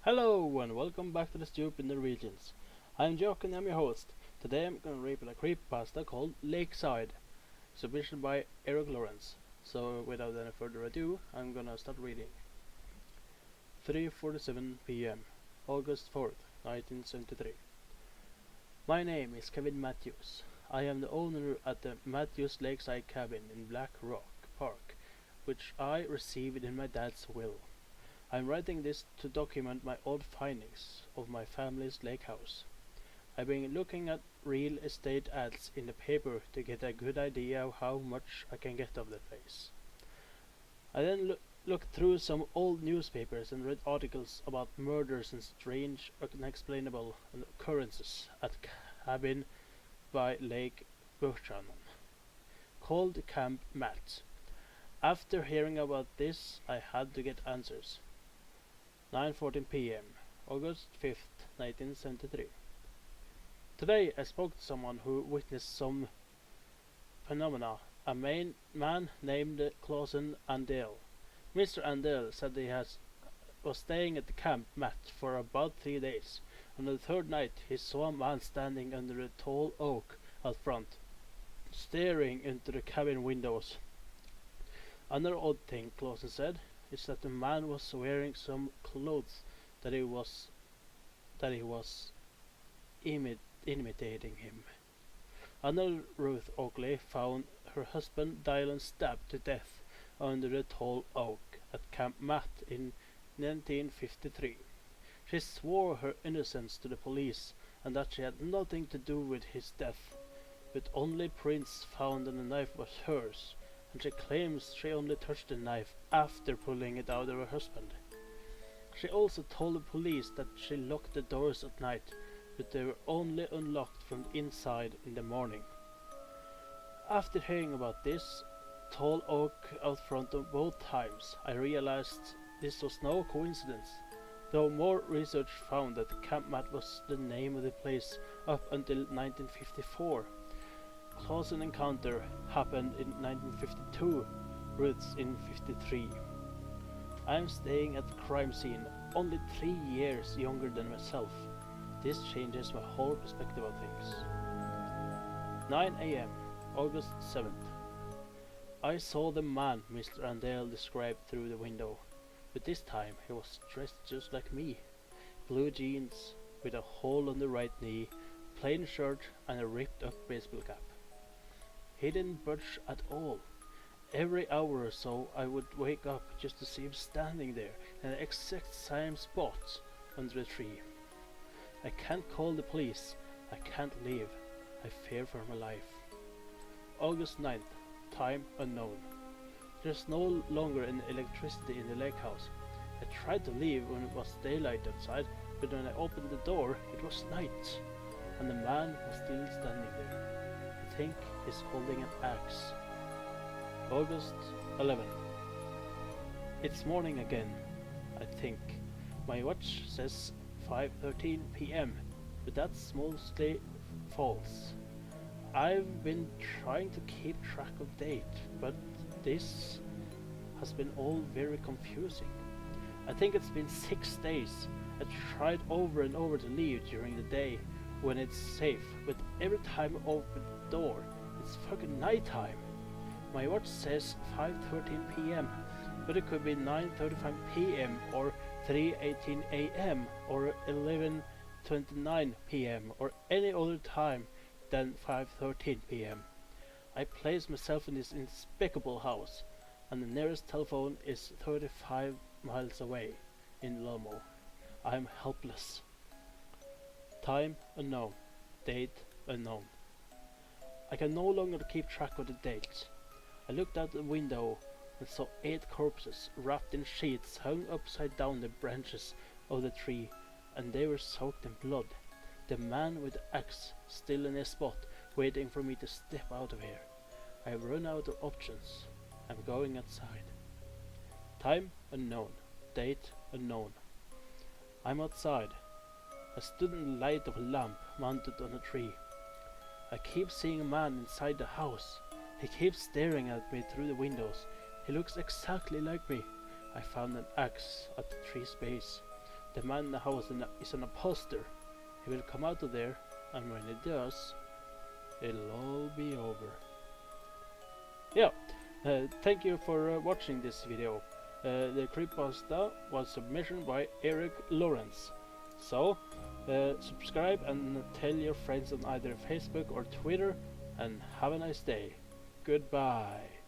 Hello and welcome back to the Stupid Norwegians. I'm Jock and I'm your host. Today I'm gonna read a creepypasta called Lakeside, submission by Eric Lawrence. So without any further ado, I'm gonna start reading. 3:47 p.m. August 4th, 1973. My name is Kevin Matthews. I am the owner at the Matthews Lakeside cabin in Black Rock Park, which I received in my dad's will. I'm writing this to document my odd findings of my family's lake house. I've been looking at real estate ads in the paper to get a good idea of how much I can get of the place. I then looked through some old newspapers and read articles about murders and strange, unexplainable occurrences at cabin by Lake Buchanan, called Camp Matt. After hearing about this, I had to get answers. 9:14 p.m. August 5th, 1973. Today I spoke to someone who witnessed some phenomena. A man named Clausen Andel. Mr. Andel said was staying at the camp mat for about 3 days. On the third night he saw a man standing under a tall oak out front, staring into the cabin windows. Another odd thing Clausen said is that the man was wearing some clothes that he was imitating him. Another Ruth Oakley found her husband Dylan stabbed to death under the tall oak at Camp Matt in 1953. She swore her innocence to the police and that she had nothing to do with his death, but only prints found on the knife was hers, and she claims she only touched the knife after pulling it out of her husband. She also told the police that she locked the doors at night, but they were only unlocked from the inside in the morning. After hearing about this tall oak out front of both times, I realized this was no coincidence, though more research found that Camp Matt was the name of the place up until 1954. Clausen encounter happened in 1952, Ruth's in 53. I am staying at the crime scene, only 3 years younger than myself. This changes my whole perspective of things. 9 a.m. August 7th. I saw the man Mr. Andale described through the window, but this time he was dressed just like me. Blue jeans with a hole on the right knee, plain shirt and a ripped up baseball cap. He didn't budge at all. Every hour or so I would wake up just to see him standing there in the exact same spot under the tree. I can't call the police. I can't leave. I fear for my life. August 9th. Time unknown. There's no longer any electricity in the lake house. I tried to leave when it was daylight outside, but when I opened the door it was night, and the man was still standing there. I think he's holding an axe. August 11th. It's morning again, I think. My watch says 5:13 p.m., but that's mostly false. I've been trying to keep track of date, but this has been all very confusing. I think it's been 6 days. I tried over and over to leave during the day when it's safe, but every time I open the door, it's fucking nighttime. My watch says 5:13 p.m., but it could be 9:35 p.m. or 3:18 a.m. or 11:29 p.m. or any other time than 5:13 p.m. I place myself in this despicable house, and the nearest telephone is 35 miles away in Lomo. I am helpless. Time unknown. Date unknown. I can no longer keep track of the dates. I looked out the window and saw 8 corpses wrapped in sheets hung upside down the branches of the tree, and they were soaked in blood. The man with the axe still in his spot, waiting for me to step out of here. I've run out of options. I'm going outside. Time unknown. Date unknown. I'm outside. I stood in the light of a lamp mounted on a tree. I keep seeing a man inside the house. He keeps staring at me through the windows. He looks exactly like me. I found an axe at the tree's base. the man in the house is an imposter. He will come out of there, and when he does, it'll all be over. Yeah, thank you for watching this video. The creepypasta was submission by Eric Lawrence. So, subscribe and tell your friends on either Facebook or Twitter, and have a nice day. Goodbye.